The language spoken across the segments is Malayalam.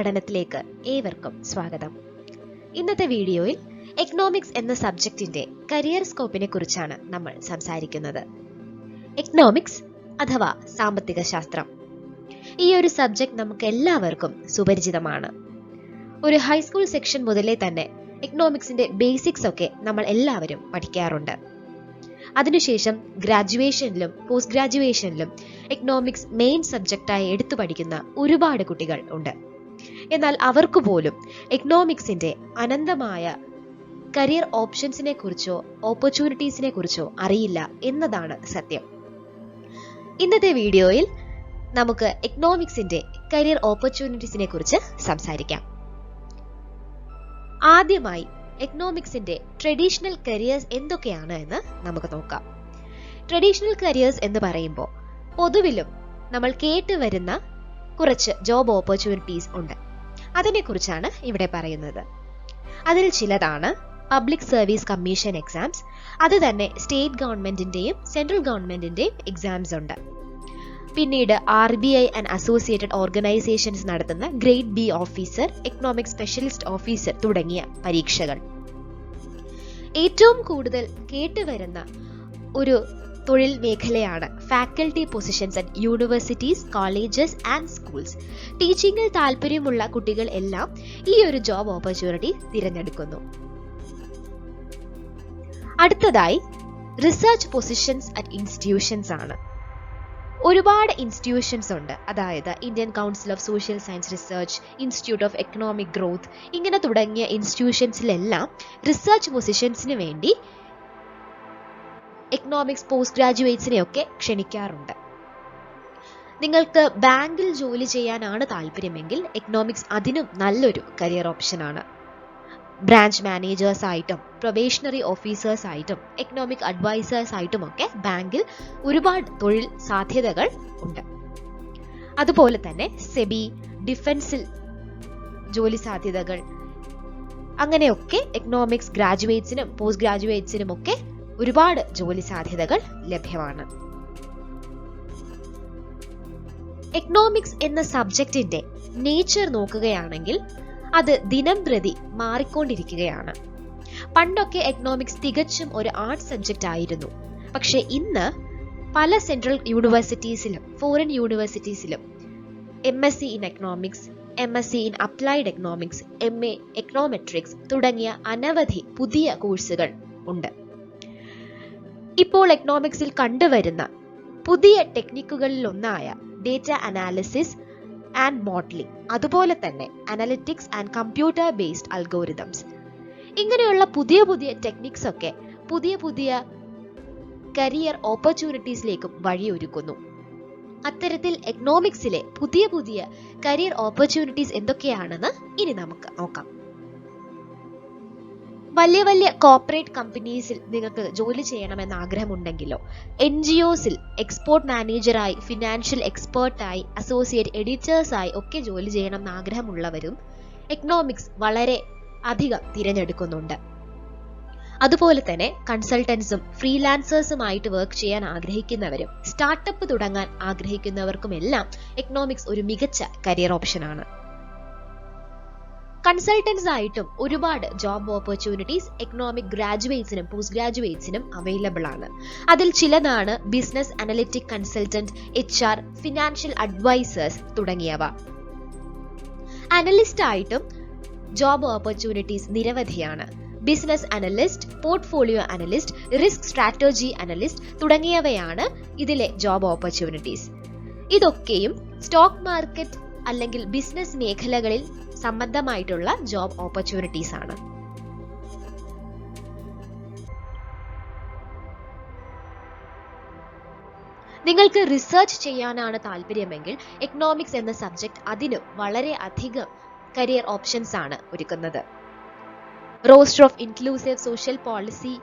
പഠനത്തിലേക്ക് ഏവർക്കും സ്വാഗതം. ഇന്നത്തെ വീഡിയോയിൽ എക്കണോമിക്സ് എന്ന സബ്ജക്റ്റിന്റെ കരിയർ സ്കോപ്പിനെ കുറിച്ചാണ് നമ്മൾ സംസാരിക്കുന്നത്. എക്കണോമിക്സ് അഥവാ സാമ്പത്തിക ശാസ്ത്രം, ഈ ഒരു സബ്ജക്ട് നമുക്ക് എല്ലാവർക്കും സുപരിചിതമാണ്. ഒരു ഹൈസ്കൂൾ സെക്ഷൻ മുതലേ തന്നെ എക്കണോമിക്സിന്റെ ബേസിക്സ് ഒക്കെ നമ്മൾ എല്ലാവരും പഠിക്കാറുണ്ട്. അതിനുശേഷം ഗ്രാജുവേഷനിലും പോസ്റ്റ് ഗ്രാജുവേഷനിലും എക്കണോമിക്സ് മെയിൻ സബ്ജക്റ്റായി എടുത്തു പഠിക്കുന്ന ഒരുപാട് കുട്ടികൾ ഉണ്ട്. എന്നാൽ അവർക്ക് പോലും എക്കണോമിക്സിന്റെ അനന്തമായ കരിയർ ഓപ്ഷൻസിനെ കുറിച്ചോ ഓപ്പർച്യൂണിറ്റീസിനെ കുറിച്ചോ അറിയില്ല എന്നതാണ് സത്യം. ഇന്നത്തെ വീഡിയോയിൽ നമുക്ക് എക്കണോമിക്സിന്റെ കരിയർ ഓപ്പർച്യൂണിറ്റീസിനെ കുറിച്ച് സംസാരിക്കാം. ആദ്യമായി എക്കണോമിക്സിന്റെ ട്രഡീഷണൽ കരിയേഴ്സ് എന്തൊക്കെയാണ് എന്ന് നമുക്ക് നോക്കാം. ട്രഡീഷണൽ കരിയേഴ്സ് എന്ന് പറയുമ്പോൾ പൊതുവിലും നമ്മൾ കേട്ടുവരുന്ന കുറച്ച് ജോബ് ഓപ്പർച്യൂണിറ്റീസ് ഉണ്ട്. അതിനെക്കുറിച്ചാണ് ഇവിടെ പറയുന്നത്. അതിൽ ചിലതാണ് പബ്ലിക് സർവീസ് കമ്മീഷൻ എക്സാംസ്. അത് തന്നെ സ്റ്റേറ്റ് ഗവൺമെന്റിന്റെയും സെൻട്രൽ ഗവൺമെന്റിന്റെയും എക്സാംസ് ഉണ്ട്. പിന്നീട് RBI ആൻഡ് അസോസിയേറ്റഡ് ഓർഗനൈസേഷൻസ് നടത്തുന്ന grade B officer, economic specialist officer തുടങ്ങിയ പരീക്ഷകൾ. ഏറ്റവും കൂടുതൽ കേട്ടുവരുന്ന ഒരു തൊഴിൽ മേഖലയാണ് faculty positions at universities, colleges and schools. ടീച്ചിങ്ങിൽ താല്പര്യമുള്ള കുട്ടികൾ എല്ലാം ഈ ഒരു ജോബ് ഓപ്പർച്യൂണിറ്റി തിരഞ്ഞെടുക്കുന്നു. അടുത്തതായി റിസർച്ച് പൊസിഷൻസ് അറ്റ് ഇൻസ്റ്റിറ്റ്യൂഷൻസ് ആണ്. ഒരുപാട് ഇൻസ്റ്റിറ്റ്യൂഷൻസ് ഉണ്ട്. അതായത് Indian council of social science research, institute of economic growth, ഇങ്ങനെ തുടങ്ങിയ ഇൻസ്റ്റിറ്റ്യൂഷൻസിലെല്ലാം റിസർച്ച് പൊസിഷൻസിന് വേണ്ടി എക്കണോമിക്സ് പോസ്റ്റ് ഗ്രാജുവേറ്റ്സിനെ ഒക്കെ ക്ഷണിക്കാറുണ്ട്. നിങ്ങൾക്ക് ബാങ്കിൽ ജോലി ചെയ്യാനാണ് താല്പര്യമെങ്കിൽ എക്കണോമിക്സ് അതിനും നല്ലൊരു കരിയർ ഓപ്ഷനാണ്. ബ്രാഞ്ച് മാനേജേഴ്സ് ആയിട്ടും പ്രൊബേഷണറി ഓഫീസേഴ്സ് ആയിട്ടും എക്കണോമിക് അഡ്വൈസേഴ്സ് ആയിട്ടും ഒക്കെ ബാങ്കിൽ ഒരുപാട് തൊഴിൽ സാധ്യതകൾ ഉണ്ട്. അതുപോലെ തന്നെ സെബി, ഡിഫൻസിൽ ജോലി സാധ്യതകൾ, അങ്ങനെയൊക്കെ എക്കണോമിക്സ് ഗ്രാജുവേറ്റ്സിനും പോസ്റ്റ് ഗ്രാജുവേറ്റ്സിനും ഒക്കെ ഒരുപാട് ജോലി സാധ്യതകൾ ലഭ്യമാണ്. എക്കണോമിക്സ് എന്ന സബ്ജക്റ്റിന്റെ നേച്ചർ നോക്കുകയാണെങ്കിൽ അത് ദിനം പ്രതി മാറിക്കൊണ്ടിരിക്കുകയാണ്. പണ്ടൊക്കെ എക്കണോമിക്സ് തികച്ചും ഒരു ആർട്സ് സബ്ജക്റ്റ് ആയിരുന്നു. പക്ഷെ ഇന്ന് പല സെൻട്രൽ യൂണിവേഴ്സിറ്റീസിലും ഫോറിൻ യൂണിവേഴ്സിറ്റീസിലും MSc in economics, MSc in applied economics, MA econometrics തുടങ്ങിയ അനവധി പുതിയ കോഴ്സുകൾ ഉണ്ട്. ഇപ്പോൾ എക്കണോമിക്സിൽ കണ്ടുവരുന്ന പുതിയ ടെക്നിക്കുകളിൽ ഒന്നായ ഡേറ്റ അനാലിസിസ് ആൻഡ് മോഡലിംഗ്, അതുപോലെ തന്നെ analytics and computer based algorithms, ഇങ്ങനെയുള്ള പുതിയ പുതിയ ടെക്നിക്സ് ഒക്കെ പുതിയ പുതിയ കരിയർ ഓപ്പർച്യൂണിറ്റീസിലേക്കും വഴിയൊരുക്കുന്നു. അത്തരത്തിൽ എക്കണോമിക്സിലെ പുതിയ പുതിയ കരിയർ ഓപ്പർച്യൂണിറ്റീസ് എന്തൊക്കെയാണെന്ന് ഇനി നമുക്ക് നോക്കാം. വലിയ വലിയ കോർപ്പറേറ്റ് കമ്പനീസിൽ നിങ്ങൾക്ക് ജോലി ചെയ്യണമെന്ന് ആഗ്രഹമുണ്ടെങ്കിലോ, NGOസിൽ എക്സ്പോർട്ട് മാനേജറായി, ഫിനാൻഷ്യൽ എക്സ്പേർട്ടായി, അസോസിയേറ്റ് എഡിറ്റേഴ്സായി ഒക്കെ ജോലി ചെയ്യണമെന്ന് ആഗ്രഹമുള്ളവരും എക്കണോമിക്സ് വളരെ അധികം തിരഞ്ഞെടുക്കുന്നുണ്ട്. അതുപോലെ തന്നെ കൺസൾട്ടൻസും ഫ്രീലാൻസേഴ്സുമായിട്ട് വർക്ക് ചെയ്യാൻ ആഗ്രഹിക്കുന്നവരും സ്റ്റാർട്ടപ്പ് തുടങ്ങാൻ ആഗ്രഹിക്കുന്നവർക്കുമെല്ലാം എക്കണോമിക്സ് ഒരു മികച്ച കരിയർ ഓപ്ഷനാണ്. കൺസൾട്ടൻസ് ആയിട്ടും ഒരുപാട് ജോബ് ഓപ്പർച്യൂണിറ്റീസ് എക്കണോമിക് ഗ്രാജുവേറ്റ്സിനും പോസ്റ്റ് ഗ്രാജുവേറ്റ്സിനും അവൈലബിൾ ആണ്. അതിൽ ചിലതാണ് business analytic consultant, HR, financial advisors തുടങ്ങിയവ. അനലിസ്റ്റ് ആയിട്ടും ജോബ് ഓപ്പർച്യൂണിറ്റീസ് നിരവധിയാണ്. Business analyst, portfolio analyst, risk strategy analyst തുടങ്ങിയവയാണ് ഇതിലെ ജോബ് ഓപ്പർച്യൂണിറ്റീസ്. ഇതൊക്കെയും സ്റ്റോക്ക് മാർക്കറ്റ് അല്ലെങ്കിൽ ബിസിനസ് മേഖലകളിൽ സംബന്ധമായിട്ടുള്ള ജോബ് ഓപ്പർച്യൂണിറ്റീസ് ആണ്. നിങ്ങൾക്ക് റിസർച്ച് ചെയ്യാനാണ് താല്പര്യമെങ്കിൽ എക്കണോമിക്സ് എന്ന സബ്ജക്ട് അതിനും വളരെ അധികം കരിയർ ഓപ്ഷൻസ് ആണ് ഒരുക്കുന്നത്. Roster of inclusive social policy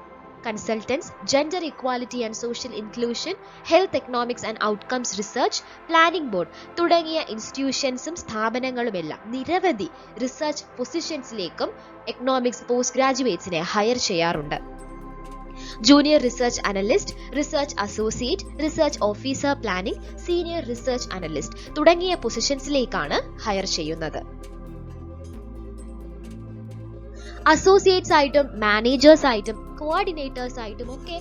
consultants, gender equality and social inclusion, health economics and outcomes research, planning board തുടങ്ങിയ ഇൻസ്റ്റിറ്റ്യൂഷൻസും സ്ഥാപനങ്ങളുമെല്ലാം നിരവധി റിസർച്ച് പൊസിഷൻസിലേക്കും എക്കണോമിക്സ് പോസ്റ്റ് ഗ്രാജുവേറ്റ്സിനെ ഹയർ ചെയ്യാറുണ്ട്. Junior research analyst, research associate, research officer planning, senior research analyst തുടങ്ങിയ പൊസിഷൻസിലേക്കാണ് ഹയർ ചെയ്യുന്നത്. അസോസിയേറ്റ്സ് ആയിട്ടും മാനേജേഴ്സ് ആയിട്ടും കോർഡിനേറ്റേഴ്സ് ആയിട്ടും ഒക്കെ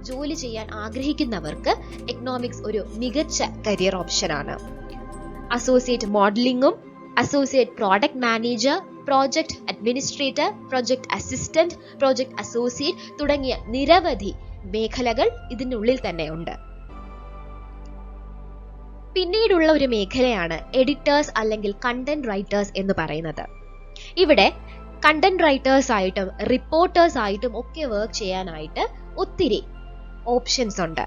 ജോലി ചെയ്യാൻ ആഗ്രഹിക്കുന്നവർക്ക് എക്കണോമിക്സ് ഒരു മികച്ച കരിയർ ഓപ്ഷനാണ്. അസോസിയേറ്റ് മോഡലിംഗും associate product manager, project administrator, project assistant, project associate തുടങ്ങിയ നിരവധി മേഖലകൾ ഇതിനുള്ളിൽ തന്നെ ഉണ്ട്. പിന്നീടുള്ള ഒരു മേഖലയാണ് എഡിറ്റേഴ്സ് അല്ലെങ്കിൽ കണ്ടന്റ് റൈറ്റേഴ്സ് എന്ന് പറയുന്നത്. ഇവിടെ കണ്ടന്റ് റൈറ്റേഴ്സ് ആയിട്ടും റിപ്പോർട്ടേഴ്സ് ആയിട്ടും ഒക്കെ വർക്ക് ചെയ്യാനായിട്ട് ഒത്തിരി ഓപ്ഷൻസ് ഉണ്ട്.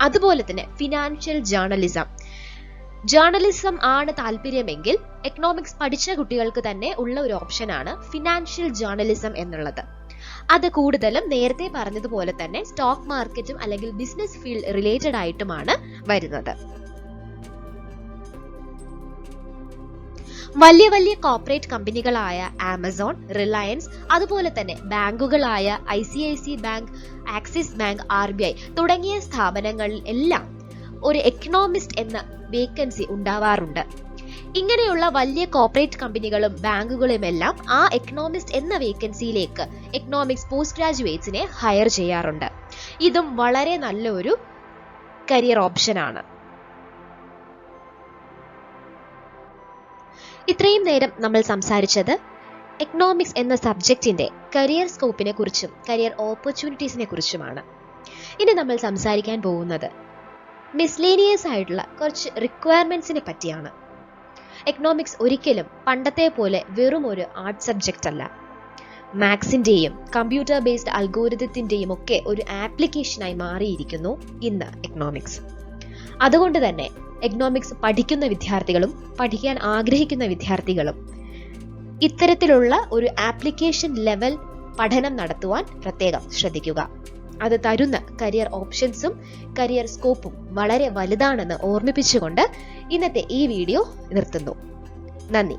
അതുപോലെ തന്നെ ഫിനാൻഷ്യൽ ജേർണലിസം ആണ് താല്പര്യമെങ്കിൽ എക്കണോമിക്സ് പഠിച്ച കുട്ടികൾക്ക് തന്നെ ഉള്ള ഒരു ഓപ്ഷനാണ് ഫിനാൻഷ്യൽ ജേർണലിസം എന്നുള്ളത്. അത് കൂടുതലും നേരത്തെ പറഞ്ഞതുപോലെ തന്നെ സ്റ്റോക്ക് മാർക്കറ്റും അല്ലെങ്കിൽ ബിസിനസ് ഫീൽഡ് റിലേറ്റഡ് ആയിട്ടുമാണ് വരുന്നത്. വലിയ വലിയ കോർപ്പറേറ്റ് കമ്പനികളായ ആമസോൺ, റിലയൻസ്, അതുപോലെ തന്നെ ബാങ്കുകളായ ICICI bank, axis bank, RBI തുടങ്ങിയ സ്ഥാപനങ്ങളിൽ എല്ലാം ഒരു എക്കണോമിസ്റ്റ് എന്ന വേക്കൻസി ഉണ്ടാവാറുണ്ട്. ഇങ്ങനെയുള്ള വലിയ കോർപ്പറേറ്റ് കമ്പനികളും ബാങ്കുകളും എല്ലാം ആ എക്കണോമിസ്റ്റ് എന്ന വേക്കൻസിയിലേക്ക് എക്കണോമിക്സ് പോസ്റ്റ് ഗ്രാജുവേറ്റ്സിനെ ഹയർ ചെയ്യാറുണ്ട്. ഇതും വളരെ നല്ലൊരു കരിയർ ഓപ്ഷനാണ്. ഇത്രയും നേരം നമ്മൾ സംസാരിച്ചത് എക്കണോമിക്സ് എന്ന സബ്ജക്റ്റിന്റെ കരിയർ സ്കോപ്പിനെ കുറിച്ചും കരിയർ ഓപ്പർച്യൂണിറ്റീസിനെ കുറിച്ചുമാണ്. ഇനി നമ്മൾ സംസാരിക്കാൻ പോകുന്നത് മിസ്ലേനിയസ് ആയിട്ടുള്ള കുറച്ച് റിക്വയർമെന്റ്സിനെ പറ്റിയാണ്. എക്കണോമിക്സ് ഒരിക്കലും പണ്ടത്തെ പോലെ വെറും ഒരു ആർട്ട് സബ്ജക്റ്റ് അല്ല. മാത്സിന്റെയും കമ്പ്യൂട്ടർ ബേസ്ഡ് അൽഗോരിതത്തിന്റെയും ഒക്കെ ഒരു ആപ്ലിക്കേഷനായി മാറിയിരിക്കുന്നു ഇന്ന് എക്കണോമിക്സ്. അതുകൊണ്ട് തന്നെ എക്കണോമിക്സ് പഠിക്കുന്ന വിദ്യാർത്ഥികളും പഠിക്കാൻ ആഗ്രഹിക്കുന്ന വിദ്യാർത്ഥികളും ഇത്തരത്തിലുള്ള ഒരു ആപ്ലിക്കേഷൻ ലെവൽ പഠനം നടത്തുവാൻ പ്രത്യേകം ശ്രദ്ധിക്കുക. അത് തരുന്ന കരിയർ ഓപ്ഷൻസും കരിയർ സ്കോപ്പും വളരെ വലുതാണെന്ന് ഓർമ്മിപ്പിച്ചുകൊണ്ട് ഇന്നത്തെ ഈ വീഡിയോ നിർത്തുന്നു. നന്ദി.